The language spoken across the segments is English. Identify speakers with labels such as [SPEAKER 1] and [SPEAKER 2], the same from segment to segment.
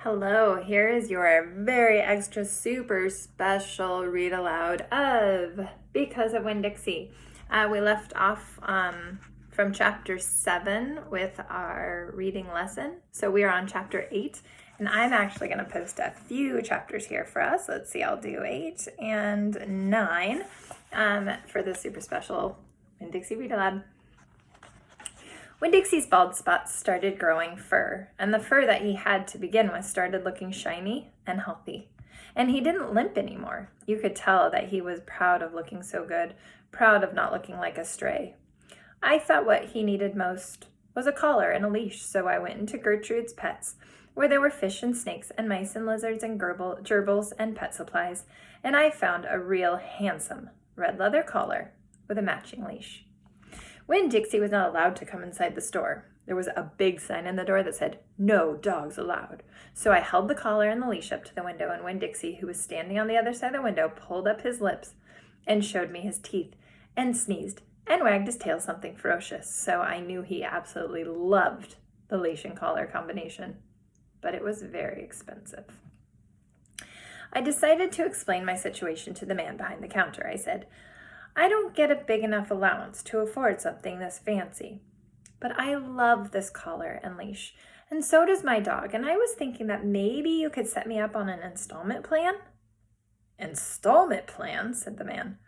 [SPEAKER 1] Hello, here is your very extra super special read aloud of Because of Winn-Dixie. We left off from chapter 7 with our reading lesson. So we are on chapter 8, and I'm actually going to post a few chapters here for us. Let's see, I'll do 8 and 9 for the super special Winn-Dixie read aloud. Winn-Dixie's bald spots started growing fur, and the fur that he had to begin with started looking shiny and healthy. And he didn't limp anymore. You could tell that he was proud of looking so good, proud of not looking like a stray. I thought what he needed most was a collar and a leash, so I went into Gertrude's Pets, where there were fish and snakes and mice and lizards and gerbils and pet supplies, and I found a real handsome red leather collar with a matching leash. Winn-Dixie was not allowed to come inside the store. There was a big sign in the door that said, "No dogs allowed." So I held the collar and the leash up to the window, and Winn-Dixie, who was standing on the other side of the window, pulled up his lips and showed me his teeth and sneezed and wagged his tail something ferocious. So I knew he absolutely loved the leash and collar combination, but it was very expensive. I decided to explain my situation to the man behind the counter. I said, "I don't get a big enough allowance to afford something this fancy, but I love this collar and leash, and so does my dog, and I was thinking that maybe you could set me up on an installment plan." "Installment plan?" said the man.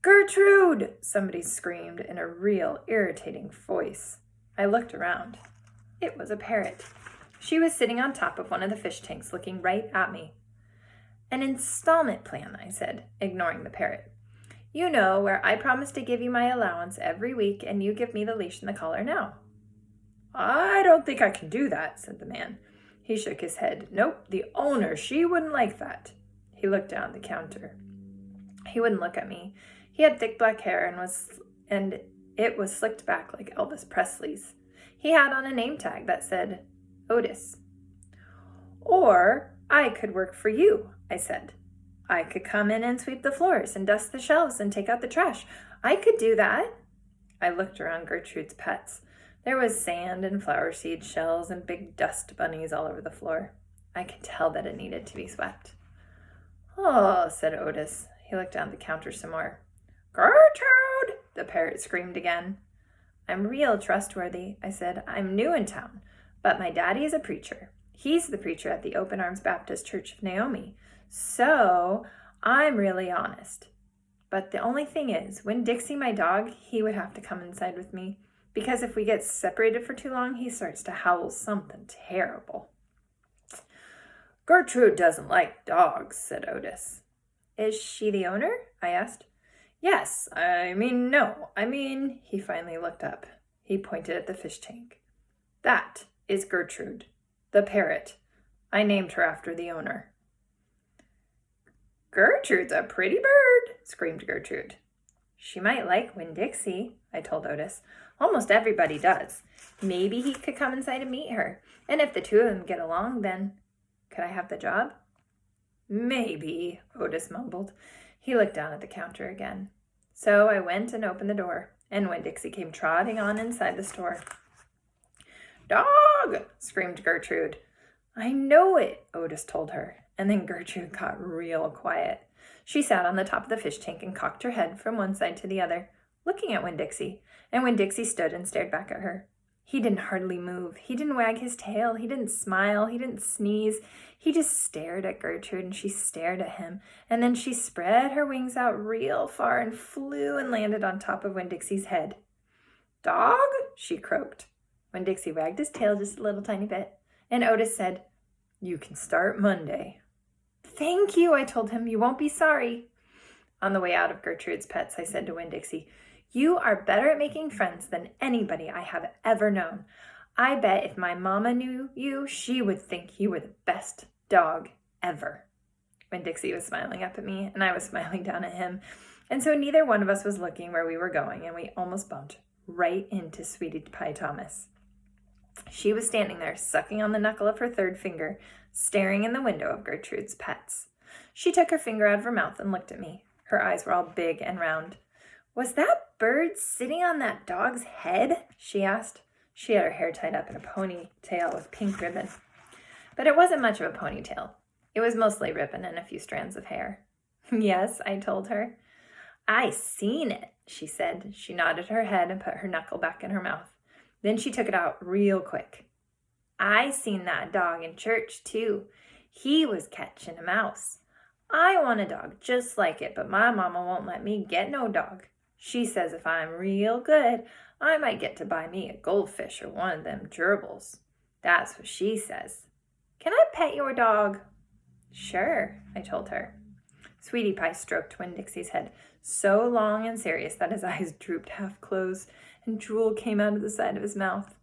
[SPEAKER 1] "Gertrude!" somebody screamed in a real irritating voice. I looked around. It was a parrot. She was sitting on top of one of the fish tanks looking right at me. "An installment plan," I said, ignoring the parrot. "You know, where I promise to give you my allowance every week and you give me the leash and the collar now." "I don't think I can do that," said the man. He shook his head. "Nope, the owner, she wouldn't like that." He looked down at the counter. He wouldn't look at me. He had thick black hair and it was slicked back like Elvis Presley's. He had on a name tag that said Otis. "Or I could work for you," I said. "I could come in and sweep the floors and dust the shelves and take out the trash. I could do that." I looked around Gertrude's Pets. There was sand and flower seed shells and big dust bunnies all over the floor. I could tell that it needed to be swept. "Oh," said Otis. He looked down at the counter some more. "Gertrude!" the parrot screamed again. "I'm real trustworthy," I said. "I'm new in town, but my daddy is a preacher. He's the preacher at the Open Arms Baptist Church of Naomi. So I'm really honest. But the only thing is, Winn-Dixie, my dog, he would have to come inside with me, because if we get separated for too long, he starts to howl something terrible." "Gertrude doesn't like dogs," said Otis. "Is she the owner?" I asked. "Yes, no. He finally looked up. He pointed at the fish tank. "That is Gertrude, the parrot. I named her after the owner." "Gertrude's a pretty bird," screamed Gertrude. "She might like Winn-Dixie," I told Otis. "Almost everybody does. Maybe he could come inside and meet her. And if the two of them get along, then could I have the job?" "Maybe," Otis mumbled. He looked down at the counter again. So I went and opened the door, and Winn-Dixie came trotting on inside the store. "Dog!" screamed Gertrude. "I know it," Otis told her. And then Gertrude got real quiet. She sat on the top of the fish tank and cocked her head from one side to the other, looking at Winn-Dixie, and Winn-Dixie stood and stared back at her. He didn't hardly move. He didn't wag his tail. He didn't smile. He didn't sneeze. He just stared at Gertrude, and she stared at him. And then she spread her wings out real far and flew and landed on top of Winn-Dixie's head. "Dog!" she croaked. Winn-Dixie wagged his tail just a little tiny bit, and Otis said, "You can start Monday." "Thank you," I told him. "You won't be sorry." On the way out of Gertrude's Pets, I said to Winn-Dixie, "You are better at making friends than anybody I have ever known. I bet if my mama knew you, she would think you were the best dog ever." Winn-Dixie was smiling up at me, and I was smiling down at him, and so neither one of us was looking where we were going, and we almost bumped right into Sweetie Pie Thomas. She was standing there, sucking on the knuckle of her third finger, staring in the window of Gertrude's Pets. She took her finger out of her mouth and looked at me. Her eyes were all big and round. "Was that bird sitting on that dog's head?" she asked. She had her hair tied up in a ponytail with pink ribbon. but it wasn't much of a ponytail. It was mostly ribbon and a few strands of hair. Yes, I told her. I seen it, she said. She nodded her head and put her knuckle back in her mouth. Then she took it out real quick. I seen that dog in church, too. He was catching a mouse. I want a dog just like it, but my mama won't let me get no dog. She says if I'm real good, I might get to buy me a goldfish or one of them gerbils. That's what she says. Can I pet your dog? Sure, I told her. Sweetie Pie stroked Winn-Dixie's head so long and serious that his eyes drooped half closed and drool came out of the side of his mouth.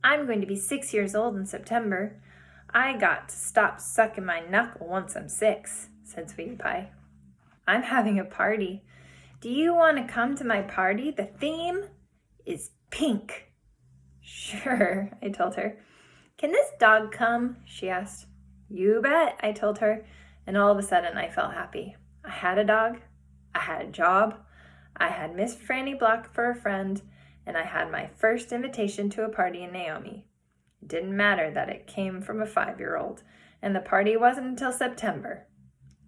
[SPEAKER 1] I'm going to be 6 years old in September. I got to stop sucking my knuckle once I'm 6, said Sweetie Pie. I'm having a party. Do you want to come to my party? The theme is pink. Sure, I told her. Can this dog come? She asked. You bet, I told her, and all of a sudden I felt happy. I had a dog, I had a job, I had Miss Franny Block for a friend, and I had my first invitation to a party in Naomi. It didn't matter that it came from a 5-year-old, and the party wasn't until September.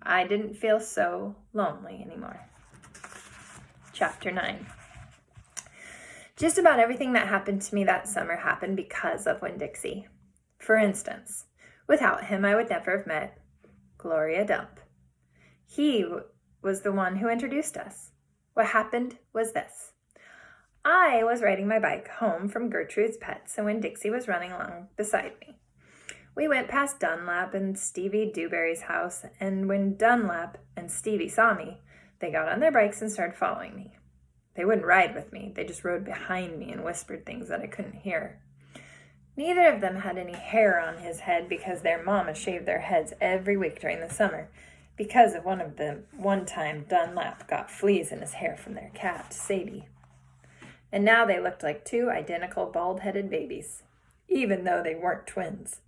[SPEAKER 1] I didn't feel so lonely anymore. Chapter 9. Just about everything that happened to me that summer happened because of Winn-Dixie. For instance, without him I would never have met Gloria Dump. He was the one who introduced us. What happened was this. I was riding my bike home from Gertrude's Pets, and Winn-Dixie was running along beside me. We went past Dunlap and Stevie Dewberry's house, and when Dunlap and Stevie saw me, they got on their bikes and started following me. They wouldn't ride with me, they just rode behind me and whispered things that I couldn't hear. Neither of them had any hair on his head because their mama shaved their heads every week during the summer. Because of one time Dunlap got fleas in his hair from their cat, Sadie. And now they looked like 2 identical bald-headed babies, even though they weren't twins.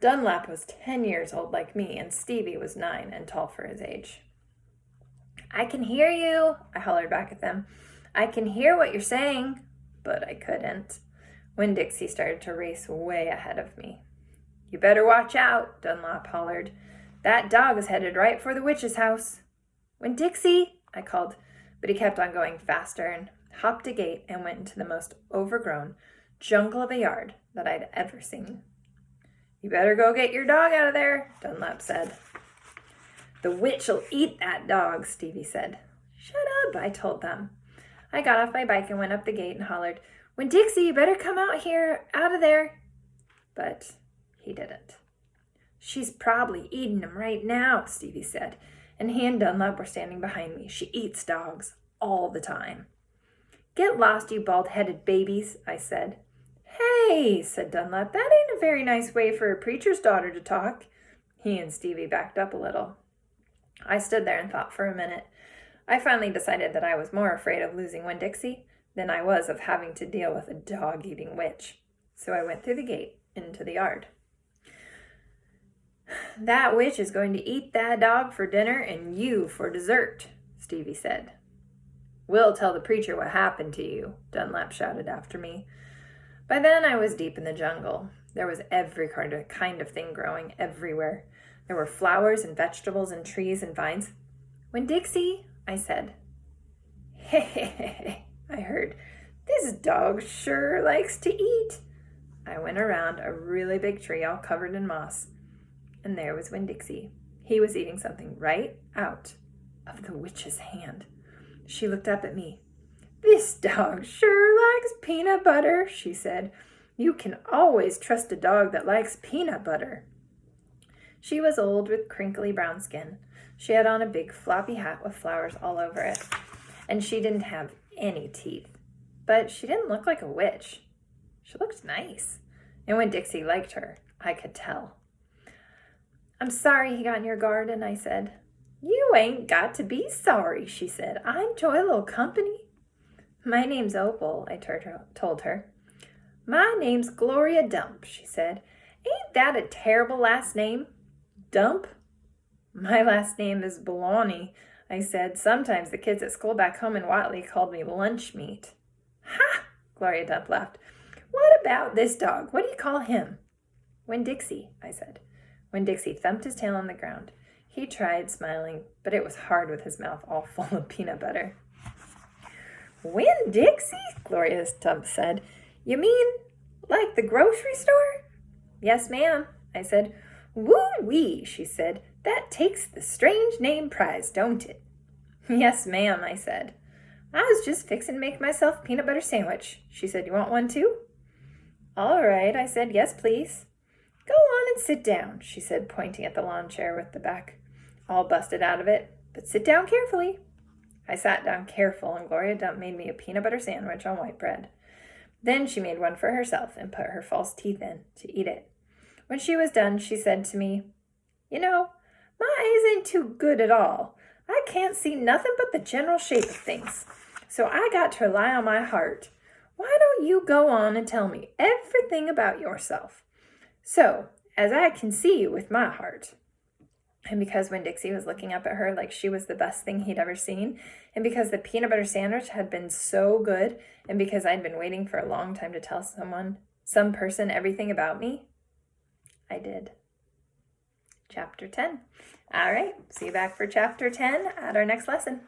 [SPEAKER 1] Dunlap was 10 years old like me, and Stevie was 9 and tall for his age. I can hear you, I hollered back at them. I can hear what you're saying, but I couldn't. Winn-Dixie started to race way ahead of me. You better watch out, Dunlap hollered. That dog is headed right for the witch's house. Winn-Dixie, I called, but he kept on going faster and hopped a gate and went into the most overgrown jungle of a yard that I'd ever seen. You better go get your dog out of there, Dunlap said. The witch'll eat that dog, Stevie said. Shut up, I told them. I got off my bike and went up the gate and hollered, Winn-Dixie, you better come out of there. But he didn't. She's probably eating him right now, Stevie said, and he and Dunlap were standing behind me. She eats dogs all the time. Get lost, you bald-headed babies, I said. Hey, said Dunlap, that ain't a very nice way for a preacher's daughter to talk. He and Stevie backed up a little. I stood there and thought for a minute. I finally decided that I was more afraid of losing Winn-Dixie than I was of having to deal with a dog-eating witch. So I went through the gate into the yard. That witch is going to eat that dog for dinner and you for dessert, Stevie said. We'll tell the preacher what happened to you, Dunlap shouted after me. By then I was deep in the jungle. There was every kind of thing growing everywhere. There were flowers and vegetables and trees and vines. Winn-Dixie, I said. Hey, I heard. This dog sure likes to eat. I went around a really big tree all covered in moss. And there was Winn-Dixie. He was eating something right out of the witch's hand. She looked up at me. This dog sure likes peanut butter, she said. You can always trust a dog that likes peanut butter. She was old with crinkly brown skin. She had on a big floppy hat with flowers all over it. And she didn't have any teeth. But she didn't look like a witch. She looked nice. And Winn-Dixie liked her, I could tell. I'm sorry he got in your garden, I said. You ain't got to be sorry, she said. I enjoy a little company. My name's Opal, I told her. My name's Gloria Dump, she said. Ain't that a terrible last name? Dump? My last name is Baloney, I said. Sometimes the kids at school back home in Watley called me lunch meat. Ha! Gloria Dump laughed. What about this dog? What do you call him? Winn-Dixie, I said. Winn-Dixie thumped his tail on the ground. He tried smiling, but it was hard with his mouth all full of peanut butter. Winn-Dixie? Gloria Stump said. You mean like the grocery store? Yes, ma'am, I said. Woo-wee, she said. That takes the strange name prize, don't it? Yes, ma'am, I said. I was just fixing to make myself a peanut butter sandwich. She said, you want one too? All right, I said, yes, please. Go on and sit down, she said, pointing at the lawn chair with the back all busted out of it. But sit down carefully. I sat down careful, and Gloria Dump made me a peanut butter sandwich on white bread. Then she made one for herself and put her false teeth in to eat it. When she was done, she said to me, You know, my eyes ain't too good at all. I can't see nothing but the general shape of things. So I got to rely on my heart. Why don't you go on and tell me everything about yourself? So, as I can see you with my heart. And because Winn-Dixie was looking up at her like she was the best thing he'd ever seen, and because the peanut butter sandwich had been so good, and because I'd been waiting for a long time to tell some person everything about me, I did. Chapter 10. All right, see you back for Chapter 10 at our next lesson.